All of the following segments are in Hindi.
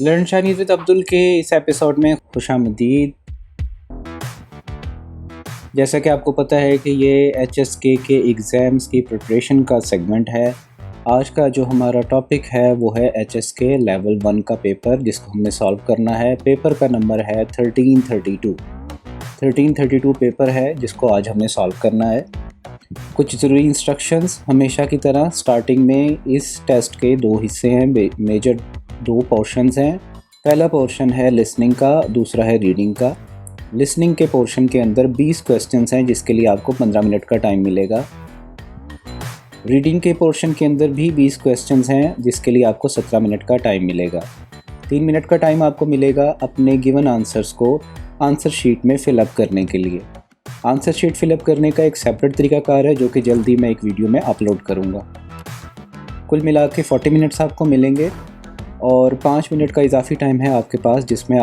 लर्न चाइनीज़ विद अब्दुल के इस एपिसोड में खुशामदीद। जैसा कि आपको पता है कि ये HSK के एग्ज़ाम्स की प्रिपरेशन का सेगमेंट है। आज का जो हमारा टॉपिक है वो है HSK लेवल 1 का पेपर, जिसको हमने सॉल्व करना है। पेपर का नंबर है 1332 पेपर है जिसको आज हमने सॉल्व करना है। कुछ ज़रूरी इंस्ट्रक्शंस हमेशा की तरह। स्टार्टिंग में इस टेस्ट के दो हिस्से हैं, मेजर दो पोर्शंस हैं। पहला पोर्शन है लिसनिंग का, दूसरा है रीडिंग का। लिसनिंग के पोर्शन के अंदर 20 क्वेश्चंस हैं जिसके लिए आपको 15 मिनट का टाइम मिलेगा। रीडिंग के पोर्शन के अंदर भी 20 क्वेश्चंस हैं जिसके लिए आपको 17 मिनट का टाइम मिलेगा। 3 मिनट का टाइम आपको मिलेगा अपने गिवन आंसर्स को आंसर शीट में फिलअप करने के लिए। आंसर शीट फिलअप करने का एक सेपरेट तरीकाकार है जो कि जल्दी मैं एक वीडियो में अपलोड करूँगा। कुल मिला के 40 मिनट्स आपको मिलेंगे और 5 मिनट का इजाफी टाइम है आपके पास जिसमें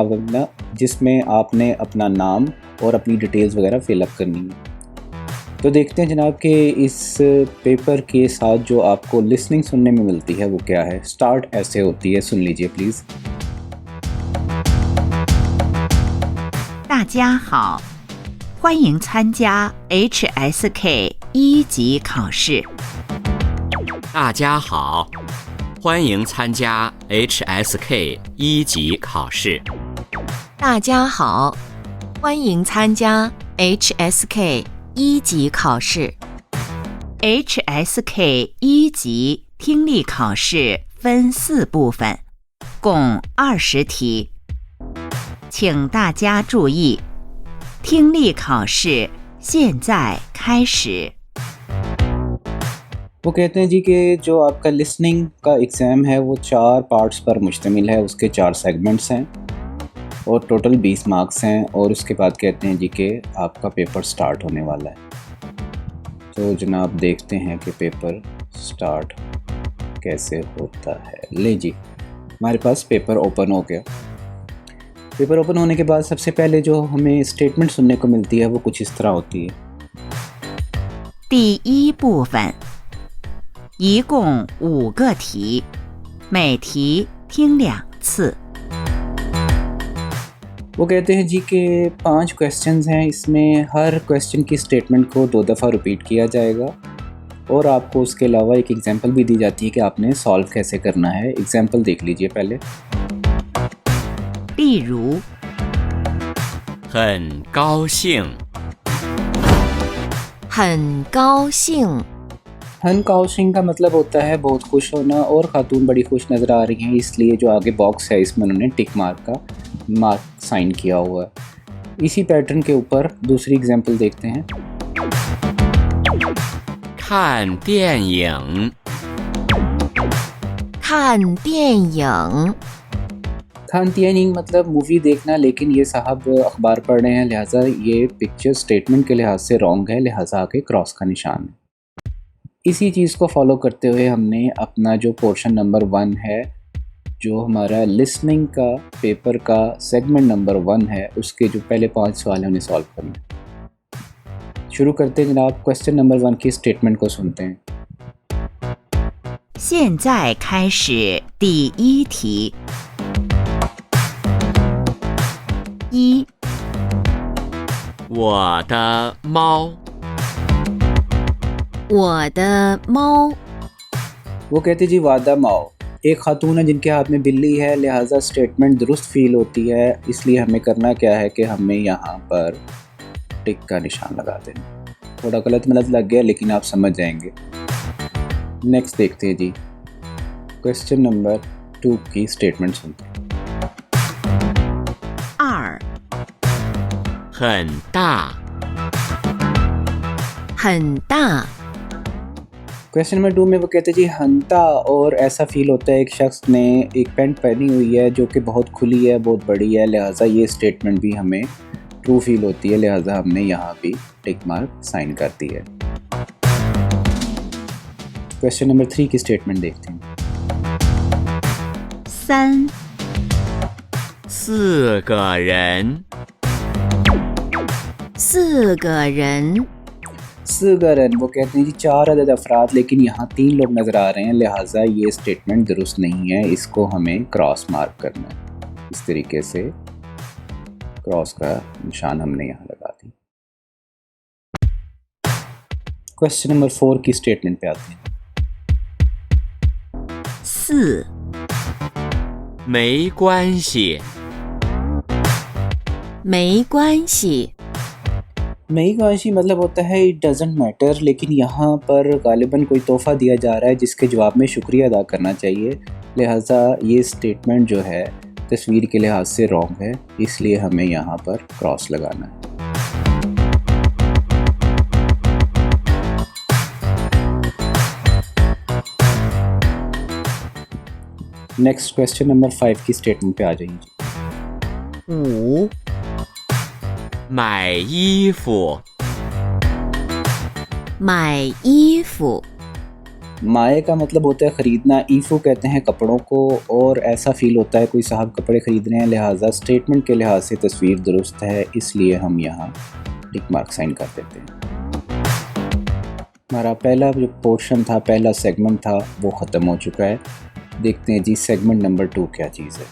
आपने अपना नाम और अपनी डिटेल्स वगैरह फिलअप करनी है। तो देखते हैं जनाब कि इस पेपर के साथ जो आपको लिसनिंग सुनने में मिलती है वो क्या है। स्टार्ट ऐसे होती है, सुन लीजिए please. 大家好，欢迎参加 HSK 1级考试。大家好，欢迎参加 HSK 1级考试。大家好，欢迎参加 HSK 1级考试。HSK 1级听力考试分4部分，共20题。请大家注意，听力考试现在开始。 वो कहते हैं जी कि जो आपका लिसनिंग का एग्ज़ाम है वो 4 पार्ट्स पर मुश्तमिल है। उसके 4 सेगमेंट्स हैं और टोटल 20 मार्क्स हैं। और उसके बाद कहते हैं जी कि आपका पेपर स्टार्ट होने वाला है। तो जनाब देखते हैं कि पेपर स्टार्ट कैसे होता है। ले जी, हमारे पास पेपर ओपन हो गया। पेपर ओपन होने के बाद सबसे पहले जो हमें स्टेटमेंट सुनने को मिलती है वो कुछ इस तरह होती है। 第1部分，一共5个题，每题听2次。 वो कहते हैं जी कि 5 क्वेश्चंस हैं, इसमें हर क्वेश्चन की स्टेटमेंट को 2 दफ़ा रिपीट किया जाएगा और आपको उसके अलावा एक एग्जांपल भी दी जाती है कि आपने सॉल्व कैसे करना है। एग्जांपल देख लीजिए पहले। 例如，很高兴，很高兴， हन काउशिंग का मतलब होता है बहुत खुश होना, और ख़ातून बड़ी खुश नज़र आ रही हैं इसलिए जो आगे बॉक्स है इसमें उन्होंने टिक मार्क साइन किया हुआ है। इसी पैटर्न के ऊपर दूसरी एग्जांपल देखते हैं। 看电影，看电影， खानतियानिंग मतलब मूवी देखना, लेकिन ये साहब अखबार पढ़ रहे हैं लिहाजा ये पिक्चर स्टेटमेंट के लिहाज से रॉन्ग है, लिहाजा आगे क्रॉस का निशान है। इसी चीज़ को फॉलो करते हुए हमने अपना जो पोर्शन नंबर 1 है, जो हमारा लिसनिंग का पेपर का सेगमेंट नंबर 1 है, उसके जो पहले 5 सवाल हैं उन्हें सॉल्व करना है। शुरू करते हैं जनाब। क्वेश्चन नंबर 1 की स्टेटमेंट को सुनते हैं। 现在开始第1题。1，我的猫，我的猫， वो कहते जी वादा माओ। एक खातून है जिनके हाथ में बिल्ली है, लिहाजा स्टेटमेंट दुरुस्त फील होती है। इसलिए हमें करना क्या है कि हमें यहाँ पर टिक का निशान लगा देना। थोड़ा गलत लग गया लेकिन आप समझ जाएंगे। नेक्स्ट देखते हैं जी। क्वेश्चन नंबर 2 की स्टेटमेंट सुनते हैं। 2，很大，很大， क्वेश्चन नंबर 2 में वो कहते हैं जी हंता, और ऐसा फील होता है एक शख्स ने एक पैंट पहनी हुई है जो कि बहुत खुली है, बहुत बड़ी है, लिहाजा ये स्टेटमेंट भी हमें ट्रू फील होती है, लिहाजा हमने यहाँ भी टिक मार्क साइन कर दी है। क्वेश्चन नंबर 3 की स्टेटमेंट देखते हैं। 3， 4个人， 4个人， सगरन वो कहते हैं जी 4 अदद अफराद, लेकिन यहाँ 3 लोग नज़र आ रहे हैं, लिहाजा ये स्टेटमेंट दुरुस्त नहीं है, इसको हमें क्रॉस मार्क करना है। इस तरीके से क्रॉस का निशान हमने यहाँ लगा दी। क्वेश्चन नंबर 4 की स्टेटमेंट पे आते हैं। 4没关系，没关系， मई काशी मतलब होता है इट डजेंट मैटर, लेकिन यहाँ पर गालिबन कोई तोहफ़ा दिया जा रहा है जिसके जवाब में शुक्रिया अदा करना चाहिए, लिहाजा ये स्टेटमेंट जो है तस्वीर के लिहाज से रॉन्ग है, इसलिए हमें यहाँ पर क्रॉस लगाना है। नेक्स्ट क्वेश्चन नंबर 5 की स्टेटमेंट पे आ जाइए। 5买衣服，买衣服， माए का मतलब होता है ख़रीदना, ईफू कहते हैं कपड़ों को, और ऐसा फील होता है कोई साहब कपड़े ख़रीद रहे हैं, लिहाजा स्टेटमेंट के लिहाज से तस्वीर दुरुस्त है, इसलिए हम यहाँ टिक मार्क साइन कर देते हैं। हमारा पहला जो पोर्शन था, पहला सेगमेंट था, वो ख़त्म हो चुका है। देखते हैं जी सेगमेंट नंबर 2 क्या चीज़ है।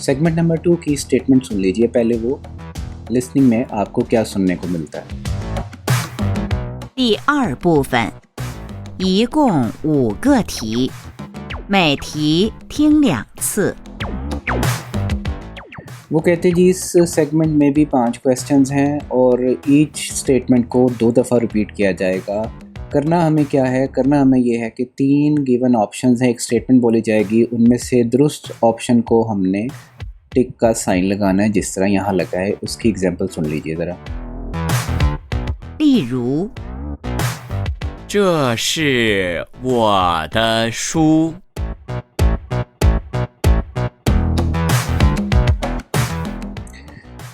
सेगमेंट नंबर 2 की स्टेटमेंट सुन लीजिए पहले, वो लिसनिंग में आपको क्या सुनने को मिलता है। 第2部分，一共5个题，每题听2次。 वो कहते हैं जी इस सेगमेंट में भी 5 क्वेश्चंस हैं और ईच स्टेटमेंट को 2 दफ़ा रिपीट किया जाएगा। करना हमें क्या है, करना हमें ये है कि 3 गिवन ऑप्शंस हैं, एक स्टेटमेंट बोली जाएगी, उनमें से दुरुस्त ऑप्शन को हमने टिक का साइन लगाना है, जिस तरह यहाँ लगा है। उसकी एग्जांपल सुन लीजिए ज़रा। 例如，这是我的书。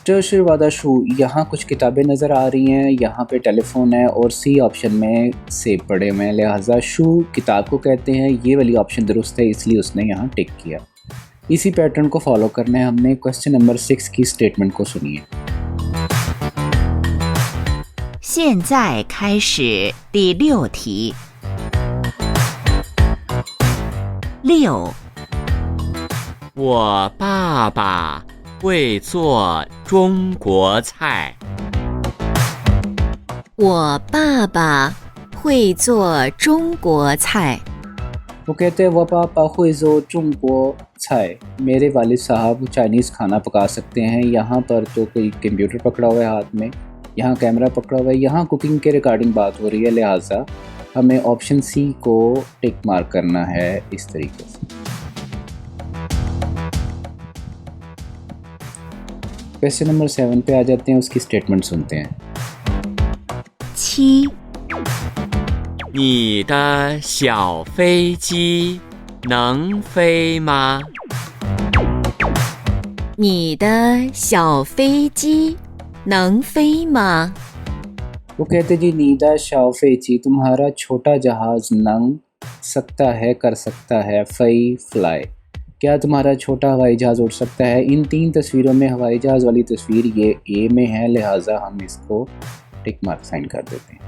जशर वादा शू, यहाँ कुछ किताबें नज़र आ रही हैं, यहाँ पे टेलीफोन है और सी ऑप्शन में सेब पड़े हुए हैं, लिहाजा शू किताब को कहते हैं। ये वाली ऑप्शन दुरुस्त है, इसलिए उसने यहाँ टिक किया। इसी पैटर्न को फॉलो करना है हमने। क्वेश्चन नंबर 6 की स्टेटमेंट को सुनिए। 现在开始第6题。6我爸爸会做中国菜。我爸爸会做中国菜。 वो कहते हैं वह पापा हुइज़ो चुंगो छाए, मेरे वालिद साहब चाइनीज़ खाना पका सकते हैं। यहाँ पर तो कोई कंप्यूटर पकड़ा हुआ है हाथ में, यहाँ कैमरा पकड़ा हुआ है, यहाँ कुकिंग के रिगार्डिंग बात हो रही है, लिहाजा हमें ऑप्शन सी को टिक मार्क करना है इस तरीके से। क्वेश्चन नंबर 7 पे आ जाते हैं, उसकी स्टेटमेंट सुनते हैं। 7你的小飞机能飞吗？你的小飞机能飞吗？ वो कहते जी नीदा शाओफेची, तुम्हारा छोटा जहाज़ नंग सकता है, कर सकता है, फई फ्लाई, क्या तुम्हारा छोटा हवाई जहाज़ उड़ सकता है। इन 3 तस्वीरों में हवाई जहाज़ वाली तस्वीर ये ए में है, लिहाजा हम इसको टिक मार्क साइन कर देते हैं।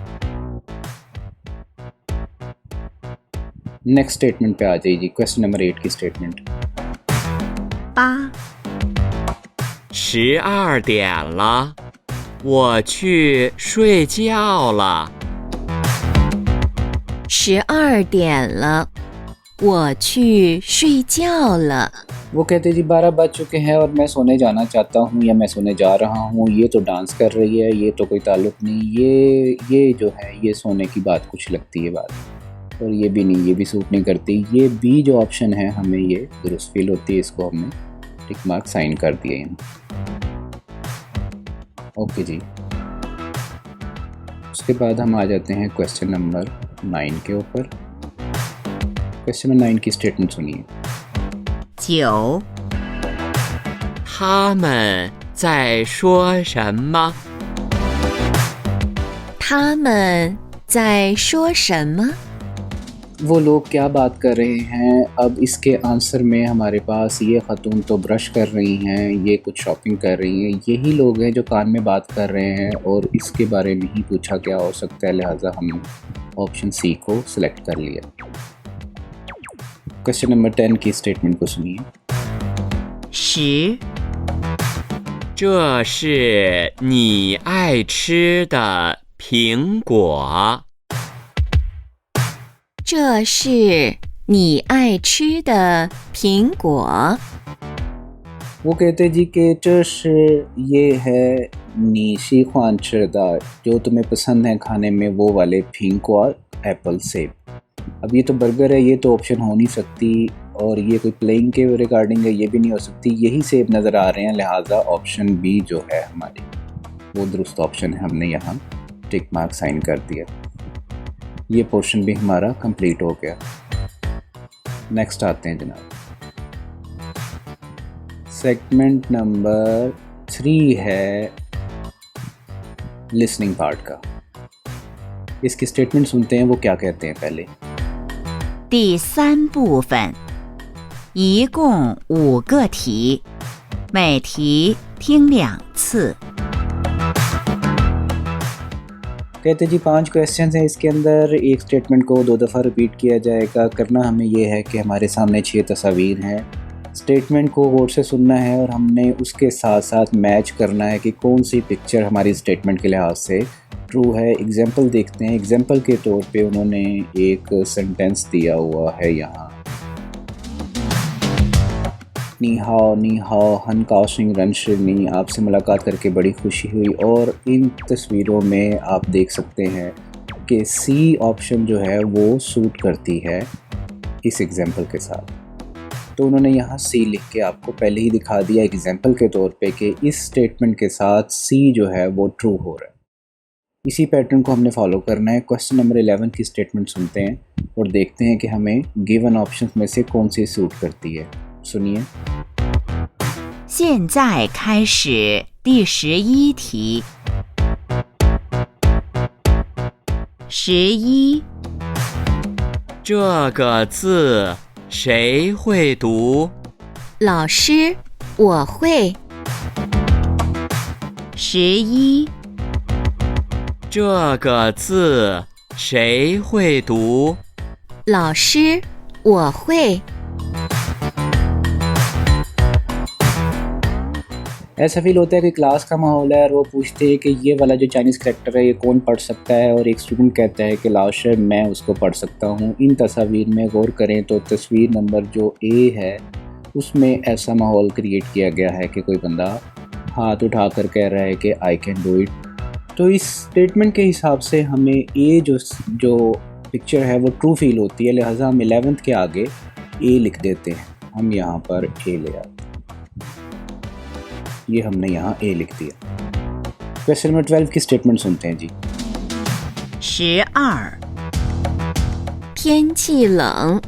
नेक्स्ट स्टेटमेंट पे आ जाइए, क्वेश्चन नंबर 8 की स्टेटमेंट। 812点了，我去睡觉了。12点了，我去睡觉了。 वो कहते जी 12 बज चुके हैं और मैं सोने जाना चाहता हूँ या मैं सोने जा रहा हूँ। ये तो डांस कर रही है, ये तो कोई ताल्लुक़ नहीं, ये जो है ये सोने की बात कुछ लगती है बात, और ये भी नहीं, ये भी सूट नहीं करती। ये बी जो ऑप्शन है हमें ये दुरुस्त फील होती है, इसको हमने टिक मार्क साइन कर दिए हैं। ओके जी, उसके बाद हम आ जाते हैं क्वेश्चन नंबर 9 के ऊपर। क्वेश्चन नंबर 9 की स्टेटमेंट सुनिए। 9他们在说什么？他们在说什么？ वो लोग क्या बात कर रहे हैं। अब इसके आंसर में हमारे पास ये ख़तून तो ब्रश कर रही हैं, ये कुछ शॉपिंग कर रही हैं, यही लोग हैं जो कान में बात कर रहे हैं और इसके बारे में ही पूछा क्या हो सकता है, लिहाजा हम ऑप्शन सी को सिलेक्ट कर लिया। क्वेश्चन नंबर 10 की स्टेटमेंट को सुनिए। 10这是你爱吃的苹果。这是你爱吃的苹果。 वो कहते जी कि चश ये है नीशी ख्वान चिरदा, जो तुम्हें पसंद है खाने में वो वाले फिंक और एप्पल सेब। अब ये तो बर्गर है, ये तो ऑप्शन हो नहीं सकती, और ये कोई प्लेइंग के रिगार्डिंग है, ये भी नहीं हो सकती। यही सेब नज़र आ रहे हैं, लिहाजा ऑप्शन बी जो है हमारी वो दुरुस्त ऑप्शन है। हमने यहाँ टिक मार्क साइन कर दिया। ये पोर्शन भी हमारा कंप्लीट हो गया। नेक्स्ट आते हैं जनाब, सेगमेंट नंबर 3 है लिसनिंग पार्ट का। इसकी स्टेटमेंट सुनते हैं वो क्या कहते हैं पहले। 第3部分，一共5个题，每题听2次。 कहते जी 5 क्वेश्चंस हैं इसके अंदर, एक स्टेटमेंट को 2 दफ़ा रिपीट किया जाएगा। करना हमें ये है कि हमारे सामने 6 तस्वीर हैं, स्टेटमेंट को गौर से सुनना है और हमने उसके साथ साथ मैच करना है कि कौन सी पिक्चर हमारी स्टेटमेंट के लिहाज से ट्रू है। एग्जाम्पल देखते हैं। एग्जाम्पल के तौर पे उन्होंने एक सेंटेंस दिया हुआ है यहाँ, नी हाओ हन काशिंग रनशिनी, आपसे मुलाकात करके बड़ी खुशी हुई। और इन तस्वीरों में आप देख सकते हैं कि सी ऑप्शन जो है वो सूट करती है इस एग्जाम्पल के साथ। तो उन्होंने यहाँ सी लिख के आपको पहले ही दिखा दिया एग्जाम्पल के तौर पे कि इस स्टेटमेंट के साथ सी जो है वो ट्रू हो रहा है। इसी पैटर्न को हमने फॉलो करना है। क्वेश्चन नंबर 11 की स्टेटमेंट सुनते हैं और देखते हैं कि हमें गिवन ऑप्शंस में से कौन सी सूट करती है। सुनिए। 现在开始第11题。11这个字谁会读？老师，我会。11这个字谁会读？老师，我会。 ऐसा फील होता है कि क्लास का माहौल है और वो पूछते हैं कि ये वाला जो चाइनीज़ करैक्टर है ये कौन पढ़ सकता है, और एक स्टूडेंट कहता है कि लाशर मैं उसको पढ़ सकता हूँ। इन तस्वीर में गौर करें तो तस्वीर नंबर जो ए है उसमें ऐसा माहौल क्रिएट किया गया है कि कोई बंदा हाथ उठा कर कह रहा है कि आई कैन डू इट। तो इस स्टेटमेंट के हिसाब से हमें ए जो पिक्चर है वो ट्रू फील होती है, लिहाजा हम 11th के आगे ए लिख देते हैं। हम यहाँ पर ए ले आते हैं, ये हमने यहाँ ए लिख दिया। क्वेश्चन नंबर 12 की स्टेटमेंट सुनते हैं जी। 12天气冷，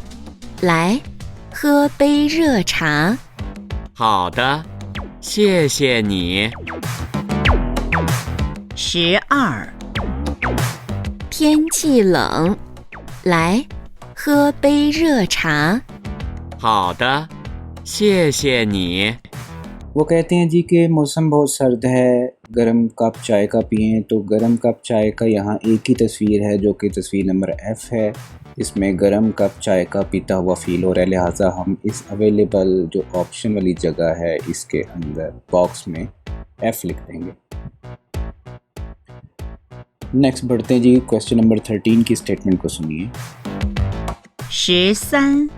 来，喝杯热茶。好的，谢谢你。 12天气冷，来，喝杯热茶。好的，谢谢你。 वो कहते हैं जी कि मौसम बहुत सर्द है, गर्म कप चाय का पिएं। तो गर्म कप चाय का यहाँ एक ही तस्वीर है जो कि तस्वीर नंबर F है। इसमें गर्म कप चाय का पीता हुआ फील हो रहा है, लिहाजा हम इस अवेलेबल जो ऑप्शन वाली जगह है इसके अंदर बॉक्स में F लिख देंगे। नेक्स्ट बढ़ते हैं जी। क्वेश्चन नंबर 13 की स्टेटमेंट को सुनिए। 13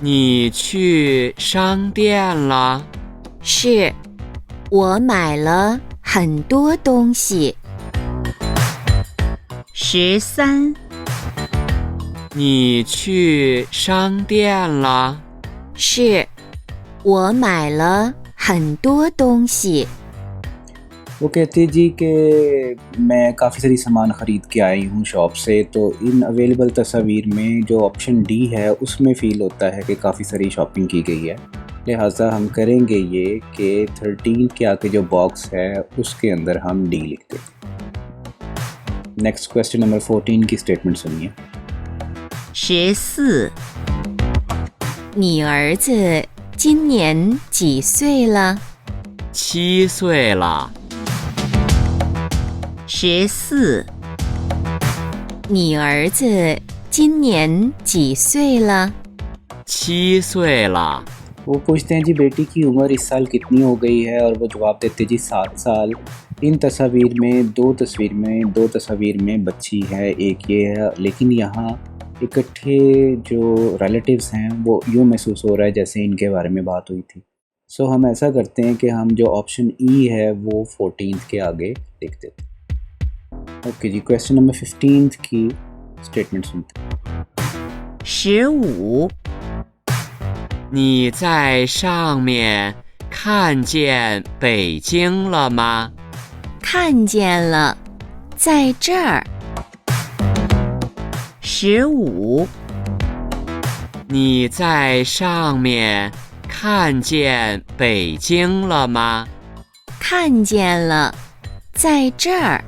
你去商店了？是，我买了很多东西。13你去商店了？是，我买了很多东西。 वो कहते जी कि मैं काफ़ी सारी सामान ख़रीद के आई हूँ शॉप से। तो इन अवेलेबल तस्वीर में जो ऑप्शन डी है उसमें फ़ील होता है कि काफ़ी सारी शॉपिंग की गई है, लिहाजा हम करेंगे ये कि 13 के आगे जो बॉक्स है उसके अंदर हम डी लिख दें। नेक्स्ट क्वेश्चन नंबर 14 की स्टेटमेंट सुनिए। 14你儿子今年几岁了7岁了。 14你儿子今年几岁了7岁了。 वो पूछते हैं जी बेटी की उम्र इस साल कितनी हो गई है और वो जवाब देते जी 7 साल। इन तस्वीर में दो तस्वीर में बच्ची है, एक ये है, लेकिन यहाँ इकट्ठे जो रिलेटिव्स हैं वो यूँ महसूस हो रहा है जैसे इनके बारे में बात हुई थी। सो हम ऐसा करते हैं कि हम जो ऑप्शन ई है वो 14th के आगे लिख देते हैं। ओके जी, क्वेश्चन नंबर 15 की स्टेटमेंट सुनते हैं। 15你在上面看见北京了吗？看见了，在这儿。15你在上面看见北京了吗？看见了，在这儿。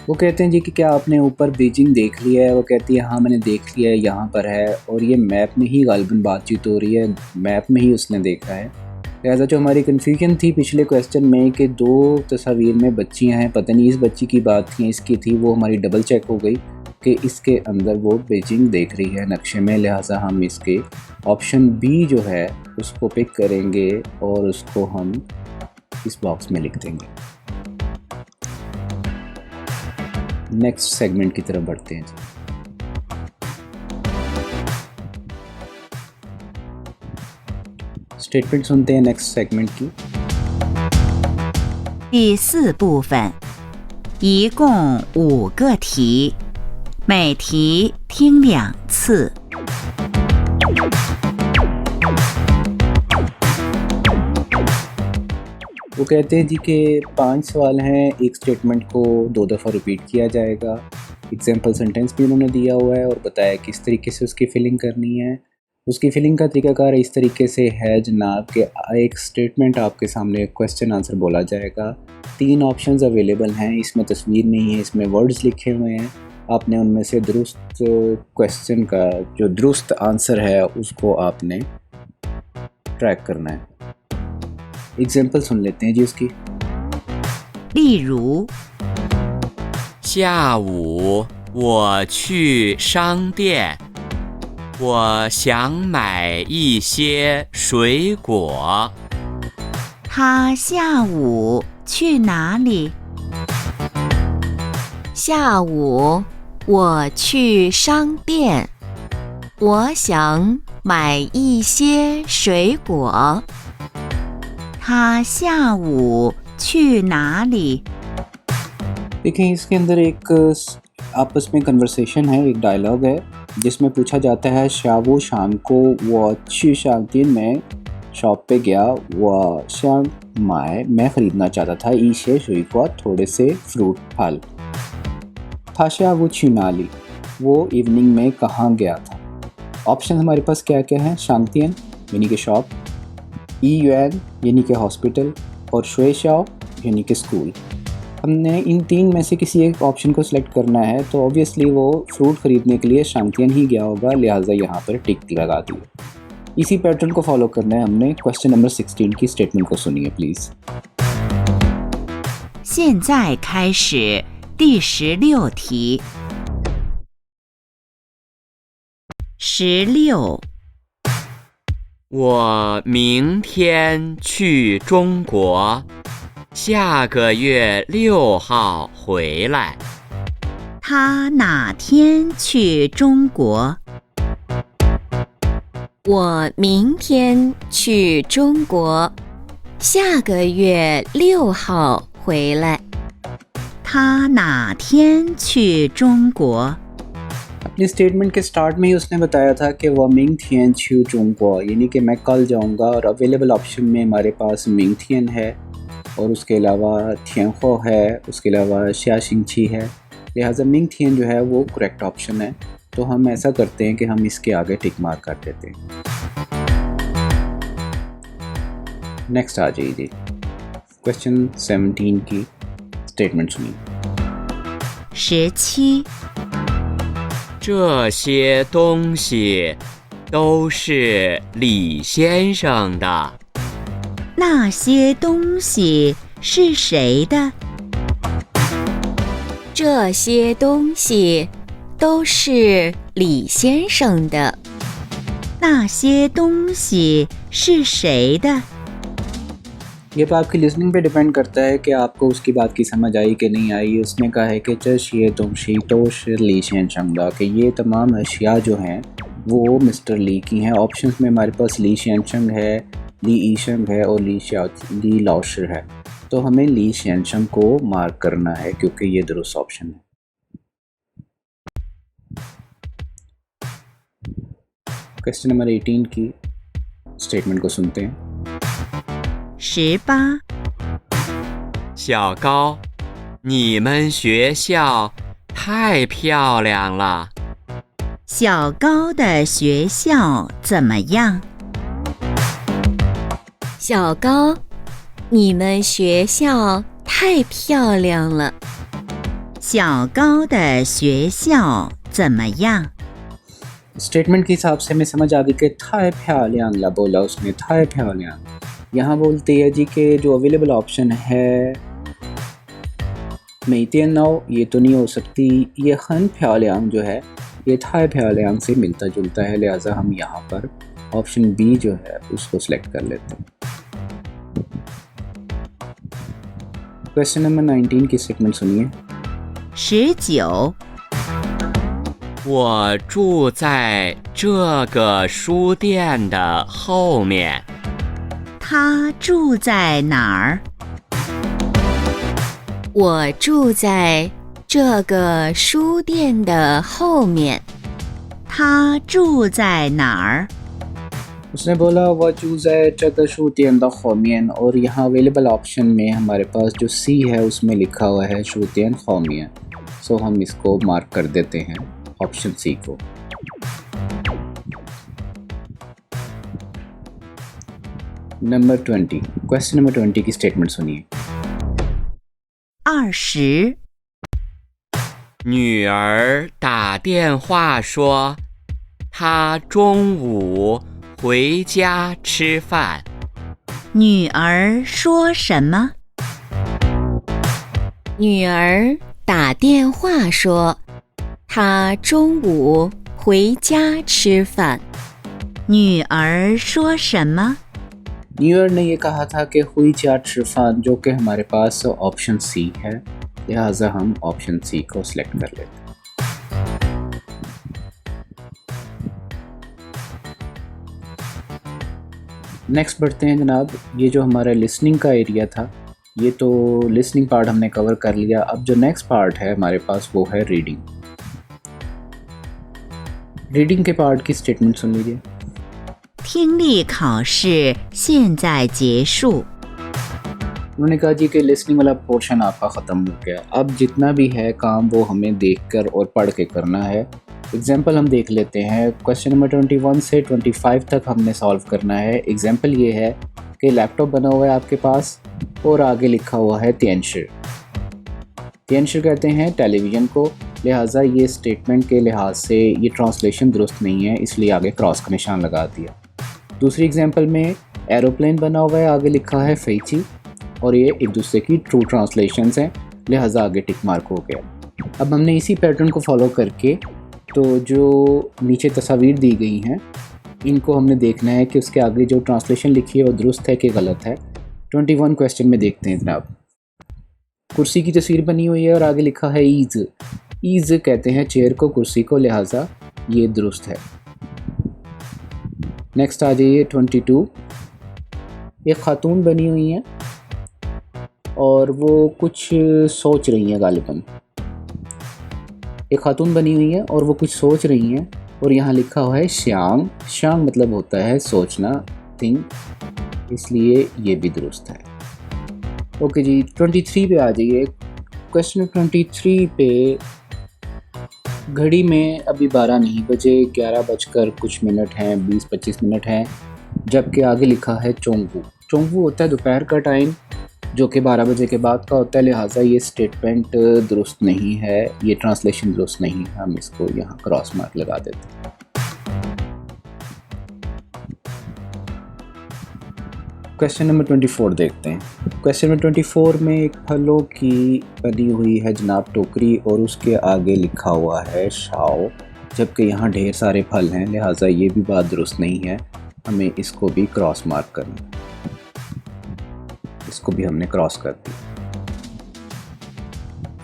वो कहते हैं जी कि क्या आपने ऊपर बीजिंग देख लिया है? वो कहती है हाँ मैंने देख लिया है, यहाँ पर है, और ये मैप में ही गालिबन बातचीत हो रही है, मैप में ही उसने देखा है। लिहाजा जो हमारी कन्फ्यूजन थी पिछले क्वेश्चन में कि दो तस्वीर में बच्चियाँ हैं, पता नहीं इस बच्ची की बात थी इसकी थी, वो हमारी डबल चेक हो गई कि इसके अंदर वो बीजिंग देख रही है नक्शे में। लिहाजा हम इसके ऑप्शन बी जो है उसको पिक करेंगे और उसको हम इस बॉक्स में लिख देंगे। नेक्स्ट सेगमेंट की तरफ बढ़ते हैं। स्टेटमेंट सुनते हैं नेक्स्ट सेगमेंट की। 第4部分一共5个题，每题听2次。 वो कहते हैं जी कि 5 सवाल हैं, एक स्टेटमेंट को 2 दफ़ा रिपीट किया जाएगा। एग्जाम्पल सेंटेंस भी उन्होंने दिया हुआ है और बताया किस तरीके से उसकी फिलिंग करनी है। उसकी फिलिंग का तरीकाकार इस तरीके से है जनाब कि एक स्टेटमेंट आपके सामने क्वेश्चन आंसर बोला जाएगा, 3 ऑप्शंस अवेलेबल हैं, इसमें तस्वीर नहीं है, इसमें वर्ड्स लिखे हुए हैं, आपने उनमें से दुरुस्त क्वेश्चन का जो दुरुस्त आंसर है उसको आपने ट्रैक करना है। एग्जाम्पल सुन लेते हैं जी उसकी। 例如， 下午我去商店，我想买一些水果。他下午去哪里？ 下午我去商店，我想买一些水果。 他下午去哪里？ देखें इसके अंदर एक आपस में कन्वर्सेशन है, एक डायलॉग है जिसमें पूछा जाता है शावो शाम को वो अच्छी शांति में शॉप पे गया, वह शाम माए मैं ख़रीदना चाहता था ईशे शुई को थोड़े से फ्रूट फल। थाशा वो छिनाली वो इवनिंग में कहाँ गया था। ऑप्शन हमारे पास क्या क्या है? शांतियन यानी कि शॉप, ई युएन यानी कि हॉस्पिटल, और शुए शाओ यानी कि स्कूल। हमने इन 3 में से किसी एक ऑप्शन को सिलेक्ट करना है, तो ऑब्वियसली वो फ्रूट ख़रीदने के लिए शांतियन ही गया होगा, लिहाजा यहाँ पर टिक लगा दिए। इसी पैटर्न को फॉलो करना है हमने। क्वेश्चन नंबर 16 की स्टेटमेंट को सुनिए प्लीज़। 现在开始第16题。16我明天去中国，下个月6号回来。他哪天去中国？ 我明天去中国，下个月6号回来。他哪天去中国？ अपनी स्टेटमेंट के स्टार्ट में ही उसने बताया था कि वह मिंग थियन छू चुंगो यानी कि मैं कल जाऊंगा, और अवेलेबल ऑप्शन में हमारे पास मिंग थियन है और उसके अलावा थियनखो है, उसके अलावा शियाशिंगची है। लिहाजा मिंग थियन जो है वो करेक्ट ऑप्शन है, तो हम ऐसा करते हैं कि हम इसके आगे टिक मार्क कर देते हैं। नेक्स्ट आ जाइए, क्वेश्चन 17 की स्टेटमेंट सुनिए। 17这些东西都是李先生的。那些东西是谁的？这些东西都是李先生的。那些东西是谁的？ ये तो आपकी लिसनिंग पे डिपेंड करता है कि आपको उसकी बात की समझ आई कि नहीं आई। उसने कहा है कि ये दोषी तोश ली शेनशंगदा कि ये तमाम अशिया जो हैं वो मिस्टर ली की हैं। ऑप्शंस में हमारे पास ली शेनशंग है, ली ईशंग है और ली लाउशर है। तो हमें ली शेनशंग को मार्क करना है क्योंकि ये दुरुस्त ऑप्शन है। क्वेश्चन नंबर 18 की स्टेटमेंट को सुनते हैं। 18. 小高，你们学校太漂亮了。小高的学校怎么样？小高，你们学校太漂亮了。小高的学校怎么样？ स्टेटमेंट के हिसाब से हमें समझ आ गई कि थाई प्यालियांग ला बोला उसने, थाई प्यालियांग। यहाँ बोलते हैं जी कि जो अवेलेबल ऑप्शन है मेतियन नाउ, ये तो नहीं हो सकती। ये खन प्यालियांग जो है ये थाई प्यालियांग से मिलता जुलता है, लिहाजा हम यहाँ पर ऑप्शन बी जो है उसको सिलेक्ट कर लेते हैं। क्वेश्चन नंबर 19 की स्टेटमेंट सुनिए। 19. 我住在这个书店的后面。他住在哪儿？我住在这个书店的后面。他住在哪儿？ उसने बोला वह चूज़ है चकशू तेंदा खौमियन, और यहाँ अवेलेबल ऑप्शन में हमारे पास जो सी है उसमें लिखा हुआ है शूतियन खौमियन। सो हम इसको मार्क कर देते हैं ऑप्शन सी को। नंबर 20, क्वेश्चन नंबर 20 की स्टेटमेंट सुनिए। 20. 女儿打电话说，她中午回家吃饭。女儿说什么？女儿打电话说，她中午回家吃饭。女儿说什么？ न्यू ईयर ने ये कहा था कि हुई चार शिफान, जो कि हमारे पास ऑप्शन सी है, लिहाजा हम ऑप्शन सी को सिलेक्ट कर लेते हैं। नेक्स्ट बढ़ते हैं जनाब। ये जो हमारा लिसनिंग का एरिया था, ये तो लिसनिंग पार्ट हमने कवर कर लिया। अब जो नेक्स्ट पार्ट है हमारे पास वो है रीडिंग। रीडिंग के पार्ट की स्टेटमेंट सुन लीजिए। 听力考试现在结束。 उन्होंने कहा जी कि लिसनिंग वाला पोर्शन आपका ख़त्म हो गया, अब जितना भी है काम वो हमें देखकर और पढ़ के करना है। एग्जाम्पल हम देख लेते हैं। क्वेश्चन नंबर 21 से 25 तक हमने सॉल्व करना है। एग्जाम्पल ये है कि लैपटॉप बना हुआ है आपके पास और आगे लिखा हुआ है तियंशिर। तियंशिर कहते हैं टेलीविज़न को, लिहाजा ये स्टेटमेंट के लिहाज से ये ट्रांसलेशन दुरुस्त नहीं है, इसलिए आगे क्रॉस का निशान लगा दिया। दूसरी एग्जाम्पल में एरोप्लेन बना हुआ है, आगे लिखा है फैची, और ये एक दूसरे की ट्रू ट्रांसलेशंस हैं, लिहाजा आगे टिक मार्क हो गया। अब हमने इसी पैटर्न को फॉलो करके तो जो नीचे तस्वीर दी गई हैं इनको हमने देखना है कि उसके आगे जो ट्रांसलेशन लिखी है वो दुरुस्त है कि गलत है। 21 क्वेश्चन में देखते हैं जनाब। कुर्सी की तस्वीर बनी हुई है और आगे लिखा है ईज़। ईज़ कहते हैं चेयर को, कुर्सी को, लिहाजा ये दुरुस्त है। नेक्स्ट आ जाइए 22। एक खातून बनी हुई हैं और वो कुछ सोच रही हैं, गालिबन एक खातून बनी हुई है और वो कुछ सोच रही हैं, और यहाँ लिखा हुआ है श्यांग। श्यांग मतलब होता है सोचना, थिंक, इसलिए ये भी दुरुस्त है। ओके जी, 23 पे आ जाइए। क्वेश्चन 23 पे घड़ी में अभी 12 नहीं बजे, 11 बजकर कुछ मिनट हैं, 20-25 मिनट हैं, जबकि आगे लिखा है चोंगू। चोंगू होता है दोपहर का टाइम, जो कि 12 बजे के बाद का होता है, लिहाजा ये स्टेटमेंट दुरुस्त नहीं है, ये ट्रांसलेशन दुरुस्त नहीं है। हम इसको यहाँ क्रॉस मार्क लगा देते हैं। क्वेश्चन नंबर 24 देखते हैं। क्वेश्चन नंबर 24 में एक फलों की बनी हुई है जनाब टोकरी और उसके आगे लिखा हुआ है शाओ, जबकि यहाँ ढेर सारे फल हैं, लिहाजा ये भी बात दुरुस्त नहीं है, हमें इसको भी क्रॉस मार्क करना। इसको भी हमने क्रॉस कर दिया।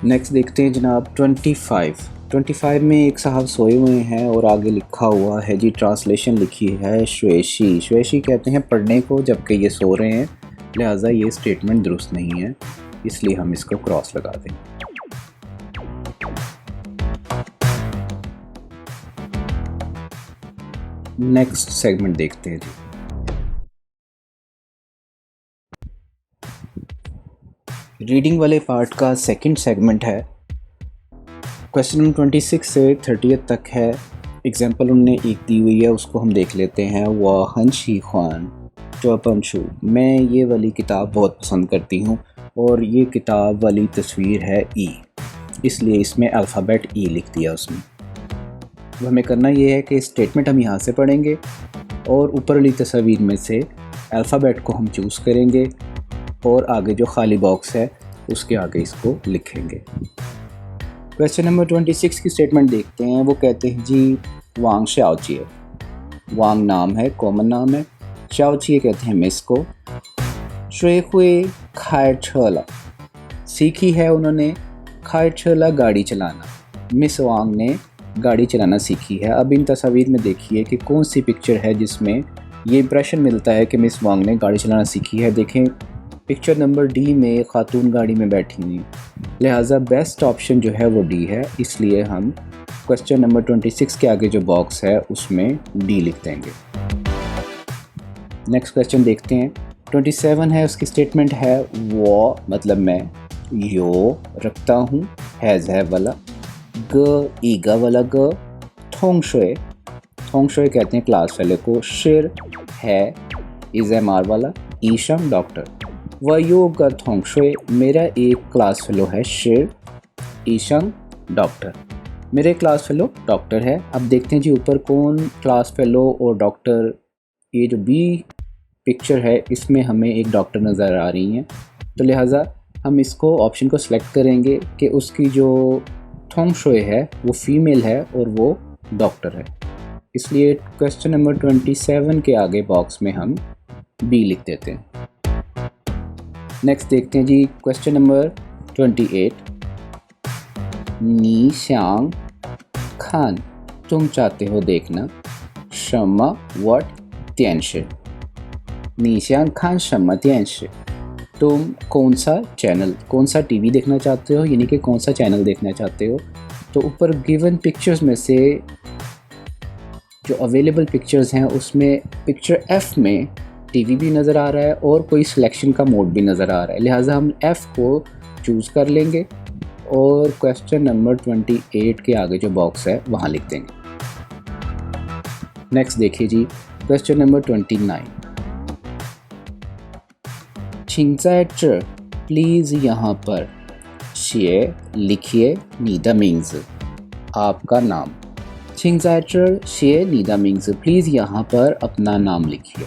नेक्स्ट देखते हैं जनाब 25 में एक साहब सोए हुए हैं और आगे लिखा हुआ है जी, ट्रांसलेशन लिखी है श्वेशी कहते हैं पढ़ने को, जबकि ये सो रहे हैं, लिहाजा ये स्टेटमेंट दुरुस्त नहीं है, इसलिए हम इसको क्रॉस लगा दें। नेक्स्ट सेगमेंट देखते हैं जी। रीडिंग वाले पार्ट का सेकंड सेगमेंट है। क्वेश्चन नंबर 26 से 30 तक है। एग्जाम्पल उनने एक दी हुई है, उसको हम देख लेते हैं। वह हंशी खान चौपनशु, मैं ये वाली किताब बहुत पसंद करती हूँ और ये किताब वाली तस्वीर है ई, इसलिए इसमें अल्फ़ाबेट ई लिख दिया उसमें। तो हमें करना ये है कि स्टेटमेंट हम यहाँ से पढ़ेंगे और ऊपर वाली तस्वीर में से अल्फ़ाबेट को हम चूज़ करेंगे और आगे जो खाली बॉक्स है उसके आगे इसको लिखेंगे। क्वेश्चन नंबर 26 की स्टेटमेंट देखते हैं। वो कहते हैं जी, वांग शाओचिए, वांग नाम है, कॉमन नाम है, शाओचिए कहते हैं मिस को। श्वे हुए खाए छला, सीखी है उन्होंने खाए छला गाड़ी चलाना, मिस वांग ने गाड़ी चलाना सीखी है। अब इन तस्वीर में देखिए कि कौन सी पिक्चर है जिसमें ये इंप्रेशन मिलता है कि मिस वांग ने गाड़ी चलाना सीखी है। देखें पिक्चर नंबर डी में एक खातून गाड़ी में बैठी हुई, लिहाजा बेस्ट ऑप्शन जो है वो डी है, इसलिए हम क्वेश्चन नंबर 26 के आगे जो बॉक्स है उसमें डी लिख देंगे। नेक्स्ट क्वेश्चन देखते हैं। 27 है, उसकी स्टेटमेंट है वो मतलब मैं, यो रखता हूँ, हैज़ है वाला, ग ईगा वाला ग, थोंगशोए कहते हैं क्लास वाले को, शिर है इज़ एम आर वाला, ईशम डॉक्टर, व योग थोंगशोए मेरा एक क्लास फेलो है, शिर ईशंग डॉक्टर, मेरे क्लास फेलो डॉक्टर है। अब देखते हैं जी ऊपर कौन क्लास फेलो और डॉक्टर, ये जो बी पिक्चर है इसमें हमें एक डॉक्टर नज़र आ रही हैं, तो लिहाजा हम इसको ऑप्शन को सिलेक्ट करेंगे कि उसकी जो थोंगशोए है वो फीमेल है और वो डॉक्टर है, इसलिए क्वेश्चन नंबर 27 के आगे बॉक्स में हम बी लिख देते हैं। नेक्स्ट देखते हैं जी क्वेश्चन नंबर 28। नी श्यांग खान, तुम चाहते हो देखना, शम्मा वट त्यांशे, नी श्यांग खान शम्मा त्यांशे, तुम कौन सा चैनल, कौन सा टीवी देखना चाहते हो, यानी कि कौन सा चैनल देखना चाहते हो। तो ऊपर गिवन पिक्चर्स में से जो अवेलेबल पिक्चर्स हैं उसमें पिक्चर एफ़ में टीवी भी नज़र आ रहा है और कोई सिलेक्शन का मोड भी नज़र आ रहा है, लिहाजा हम एफ़ को चूज़ कर लेंगे और क्वेश्चन नंबर 28 के आगे जो बॉक्स है वहाँ लिख देंगे। नेक्स्ट देखिए जी क्वेश्चन नंबर 29। छिंगज़ाइच प्लीज़ यहाँ पर, शिए लिखिए नीदा मिंग्स, आपका नाम, छिंगज़ाइच शिए नीदा मिंग्स, प्लीज़ यहाँ पर अपना नाम लिखिए।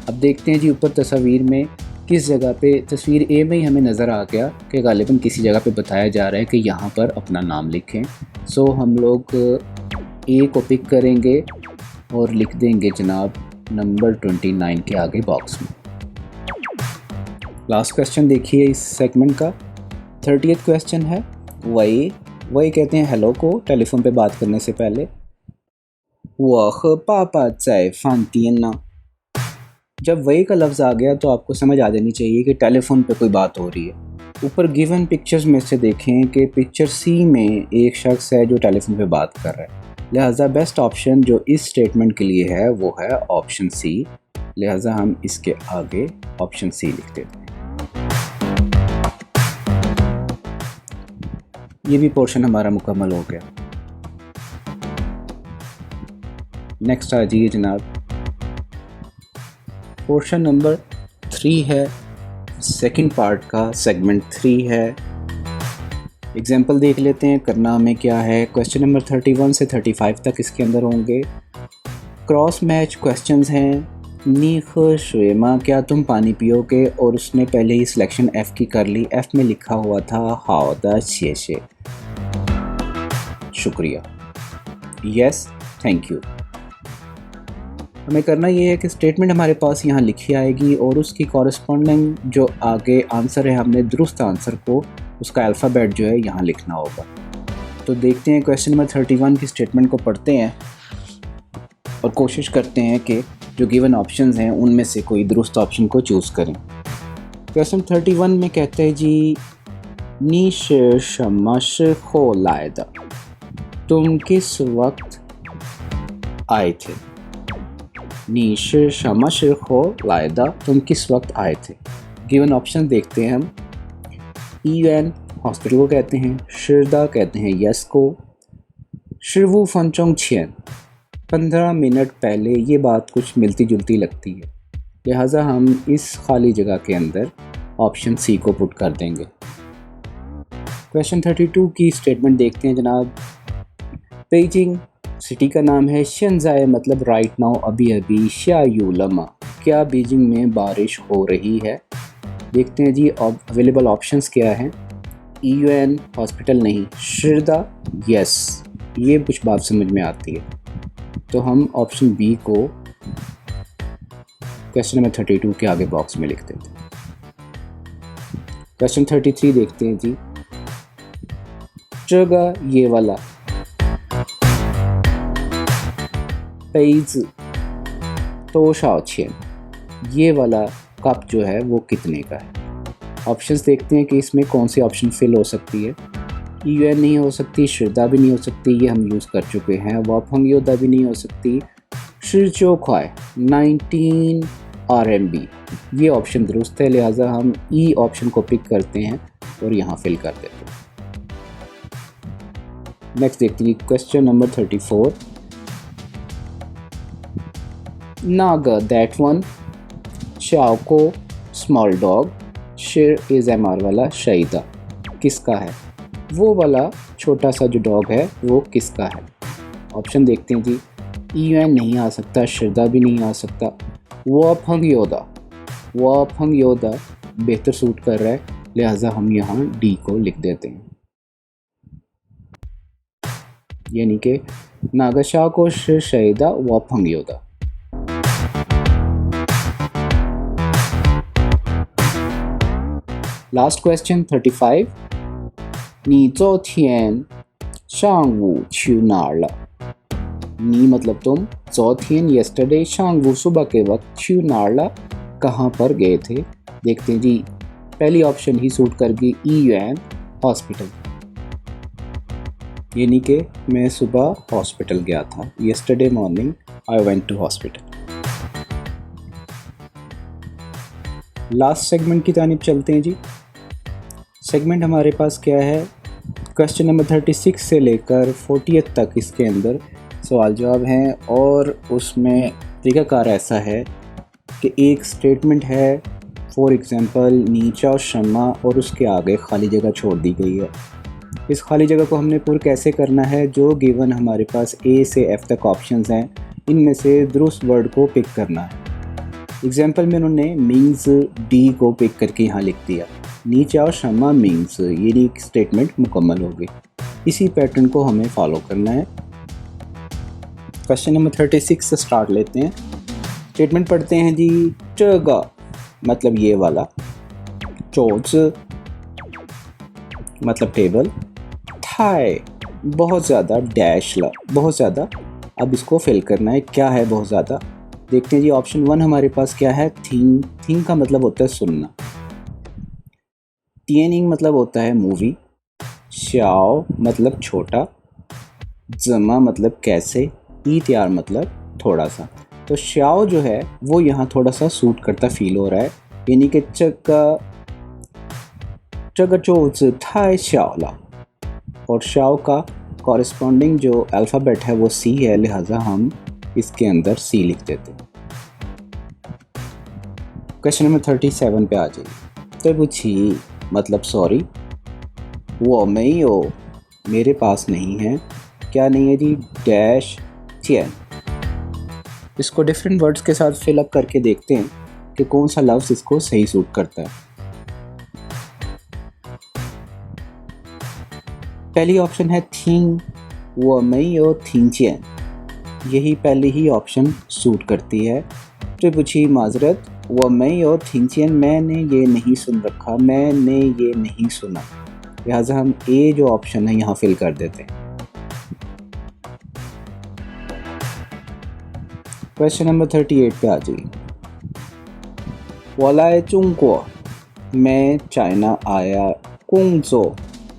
अब देखते हैं जी ऊपर तस्वीर में किस जगह पे, तस्वीर ए में ही हमें नज़र आ गया कि गालिबन किसी जगह पे बताया जा रहा है कि यहाँ पर अपना नाम लिखें। सो हम लोग ए को पिक करेंगे और लिख देंगे जनाब नंबर 29 के आगे बॉक्स में। लास्ट क्वेश्चन देखिए इस सेगमेंट का, 30th क्वेश्चन है। वही कहते हैं हेलो को टेलीफोन पे बात करने से पहले। वह पापा चाय फानतीना, जब वही का लफ्ज़ आ गया तो आपको समझ आ जानी चाहिए कि टेलीफोन पे कोई बात हो रही है। ऊपर गिवन पिक्चर्स में से देखें कि पिक्चर सी में एक शख्स है जो टेलीफोन पे बात कर रहा है, लिहाजा बेस्ट ऑप्शन जो इस स्टेटमेंट के लिए है वो है ऑप्शन सी, लिहाजा हम इसके आगे ऑप्शन सी लिख देते हैं। ये भी पोर्शन हमारा मुकम्मल हो गया। नेक्स्ट आ जाइए जनाब, पोर्शन नंबर 3 है, सेकंड पार्ट का सेगमेंट 3 है। एग्जाम्पल देख लेते हैं करना हमें क्या है। क्वेश्चन नंबर 31 से 35 तक इसके अंदर होंगे। क्रॉस मैच क्वेश्चंस हैं, नी ख शुए मा, क्या तुम पानी पियोगे? और उसने पहले ही सिलेक्शन F की कर ली। F में लिखा हुआ था हाओ दा छे। शुक्रिया, यस, थैंक यू। हमें करना ये है कि स्टेटमेंट हमारे पास यहाँ लिखी आएगी और उसकी कॉरस्पॉन्डिंग जो आगे आंसर है, हमने दुरुस्त आंसर को उसका अल्फ़ाबेट जो है यहाँ लिखना होगा। तो देखते हैं क्वेश्चन नंबर 31 की स्टेटमेंट को पढ़ते हैं और कोशिश करते हैं कि जो गिवन ऑप्शंस हैं उनमें से कोई दुरुस्त ऑप्शन को चूज़ करें। क्वेश्चन 31 में कहते हैं जी नी शमश खो लायदा, तुम किस वक्त आए थे? नी शमश खो लायदा, तुम किस वक्त आए थे? गिवन ऑप्शन देखते हैं हम। ईएन हॉस्पिटल को कहते हैं, शिरदा कहते हैं यस को, शिवू फंचोंग छियन 15 मिनट पहले। ये बात कुछ मिलती जुलती लगती है, लिहाजा हम इस खाली जगह के अंदर ऑप्शन सी को पुट कर देंगे। क्वेश्चन 32 की स्टेटमेंट देखते हैं जनाब। बेइजिंग सिटी का नाम है, शंजाए मतलब राइट नाउ अभी अभी, शायूलमा क्या बीजिंग में बारिश हो रही है? देखते हैं जी अवेलेबल ऑप्शंस क्या हैं। ईयूएन हॉस्पिटल नहीं, शिरदा यस, ये कुछ बात समझ में आती है। तो हम ऑप्शन बी को क्वेश्चन नंबर 32 के आगे बॉक्स में लिख देते हैं। क्वेश्चन 33 देखते हैं जी। जगह ये वाला पेज तो शाओछियन, ये वाला कप जो है वो कितने का है? ऑप्शंस देखते हैं कि इसमें कौन सी ऑप्शन फिल हो सकती है। यूएन नहीं हो सकती, शिरदा भी नहीं हो सकती, ये हम यूज़ कर चुके हैं। वाफंग योदा भी नहीं हो सकती। शिरचो ख्वाई 19 RMB, ये ऑप्शन दुरुस्त है, लिहाजा हम ई ऑप्शन को पिक करते हैं और यहाँ फिल कर देते हैं। नेक्स्ट देखते हैं क्वेश्चन नंबर 34। नागा दैट वन, शाओको स्मॉल डॉग, शेर इज MR वाला शहीदा किसका है? वो वाला छोटा सा जो डॉग है वो किसका है? ऑप्शन देखते हैं जी। ईएन नहीं आ सकता, शिरदा भी नहीं आ सकता। वाफंग योदा बेहतर सूट कर रहा है, लिहाजा हम यहाँ डी को लिख देते हैं, यानी कि नागाशाको शहीदा वाफंग योदा। Last question 35। 你昨天上午去哪儿了? नी मतलब तुम, 昨天 yesterday, 上午सुबह के वक्त, 去哪儿了 कहाँ पर गए थे? देखते हैं जी, पहली ऑप्शन ही सूट कर गई, ईयूएन हॉस्पिटल, यानी कि मैं सुबह हॉस्पिटल गया था। yesterday morning I went to hospital। Last segment की तानीब चलते हैं जी। सेगमेंट हमारे पास क्या है? क्वेश्चन नंबर 36 से लेकर 40 तक इसके अंदर सवाल जवाब हैं और उसमें तरीक़ाकार ऐसा है कि एक स्टेटमेंट है, फॉर एग्ज़ाम्पल नीचा और शम्मा, और उसके आगे खाली जगह छोड़ दी गई है। इस खाली जगह को हमने पूरा कैसे करना है? जो गिवन हमारे पास A से F तक ऑप्शंस हैं, इनमें से दुरुस्त वर्ड को पिक करना है। एग्जाम्पल में उन्होंने मीन्स डी को पिक करके यहाँ लिख दिया, नीचा और शम्मा मीन्स, ये स्टेटमेंट मुकम्मल हो गई। इसी पैटर्न को हमें फॉलो करना है। क्वेश्चन नंबर 36 से स्टार्ट लेते हैं। स्टेटमेंट पढ़ते हैं जी। चगा मतलब ये वाला, चोच मतलब टेबल, थाई बहुत ज़्यादा, डैश ला बहुत ज़्यादा। अब इसको फिल करना है, क्या है बहुत ज़्यादा? देखते हैं जी। ऑप्शन 1 हमारे पास क्या है? थिंग का मतलब होता है सुनना, टियनिंग मतलब होता है मूवी, श्याओ मतलब छोटा, जमा मतलब कैसे, ईत्यार मतलब थोड़ा सा। तो श्याओ जो है वो यहाँ थोड़ा सा सूट करता फील हो रहा है, यानी कि चगा चोज थाई श्याओला, और श्याओ का कॉरेस्पॉन्डिंग जो अल्फ़ाबेट है वो सी है, लिहाजा हम इसके अंदर सी लिख देते हैं। क्वेश्चन नंबर 37 पे आ जाइए। तो पूछी मतलब सॉरी, वो नहीं हो मेरे पास नहीं है, क्या नहीं है जी? डैश चैन। इसको डिफरेंट वर्ड्स के साथ फिल अप करके देखते हैं कि कौन सा लफ्ज़ इसको सही सूट करता है। पहली ऑप्शन है थिंग, वो मई यो थिंचियन, यही पहली ही ऑप्शन सूट करती है। तो पूछी माजरत, वो मई यो थिंचियन, मैंने ये नहीं सुन रखा, मैंने ये नहीं सुना, लिहाजा हम ए जो ऑप्शन है यहाँ फिल कर देते हैं। क्वेश्चन नंबर 38 पे आ जाइए। वलाए चुंको, मैं चाइना आया, कुंगजो,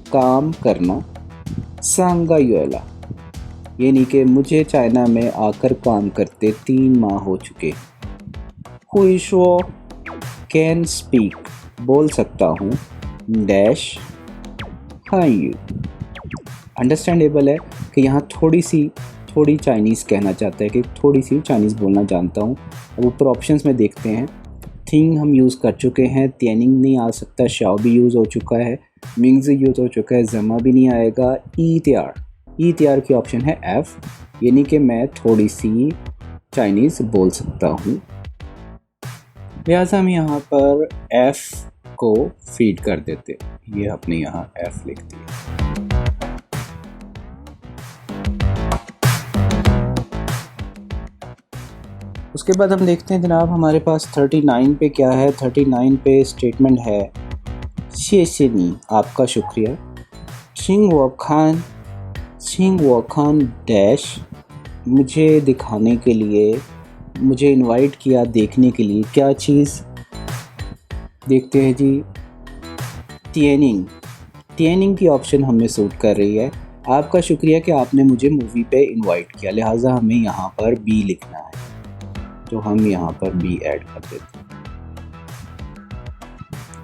काम करना, सांगा युएला, यानी कि मुझे चाइना में आकर काम करते 3 माह हो चुके। हुई शो, कैन स्पीक, बोल सकता हूँ, डैश हाई यू। अंडरस्टैंडेबल है कि यहाँ थोड़ी चाइनीज़ कहना चाहता है कि थोड़ी सी चाइनीज़ बोलना जानता हूँ। अब ऊपर ऑप्शंस में देखते हैं। थिंग हम यूज़ कर चुके हैं, त्यानिंग नहीं आ सकता, शाओ भी यूज़ हो चुका है, मिंग्स यूज़ हो चुका है, जमा भी नहीं आएगा। ई त्यार की ऑप्शन है एफ, यानी कि मैं थोड़ी सी चाइनीज़ बोल सकता हूँ, लिहाजा हम यहाँ पर एफ को फीड कर देते। ये अपने यहाँ एफ लिख दिया। उसके बाद हम देखते हैं जनाब हमारे पास 39 पे क्या है। 39 पे स्टेटमेंट है शेशनी, आपका शुक्रिया, छिंग वो खान डैश, मुझे दिखाने के लिए, मुझे इनवाइट किया देखने के लिए, क्या चीज़ देखते हैं जी, तियनिंग की ऑप्शन हमें सूट कर रही है। आपका शुक्रिया कि आपने मुझे मूवी पे इनवाइट किया, लिहाजा हमें यहाँ पर बी लिखना है, तो हम यहाँ पर बी ऐड कर देते हैं।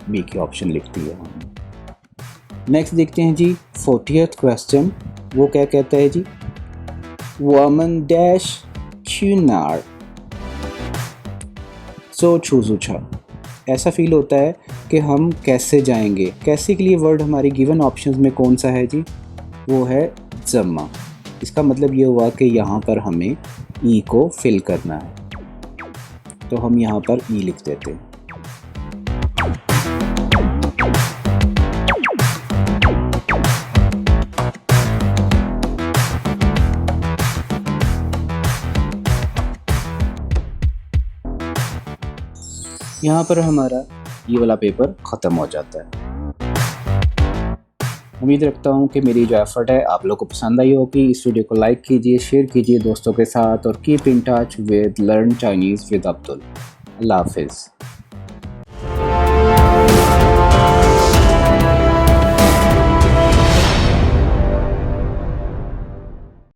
बी की ऑप्शन लिख दी है हमने। नेक्स्ट देखते हैं जी 40th क्वेश्चन, वो क्या कहता है जी, वमन डैश चुनार सो छूजुछा, ऐसा फील होता है कि हम कैसे जाएंगे। कैसे के लिए वर्ड हमारी गिवन ऑप्शंस में कौन सा है जी, वो है जम्मा। इसका मतलब ये हुआ कि यहाँ पर हमें ई को फिल करना है, तो हम यहाँ पर ई लिख देते हैं। यहाँ पर हमारा ये वाला पेपर ख़त्म हो जाता है। उम्मीद रखता हूँ कि मेरी जो एफर्ट है आप लोगों को पसंद आई होगी। इस वीडियो को लाइक कीजिए, शेयर कीजिए दोस्तों के साथ, और keep in touch with learn Chinese with Abdul. Allah हाफिज़।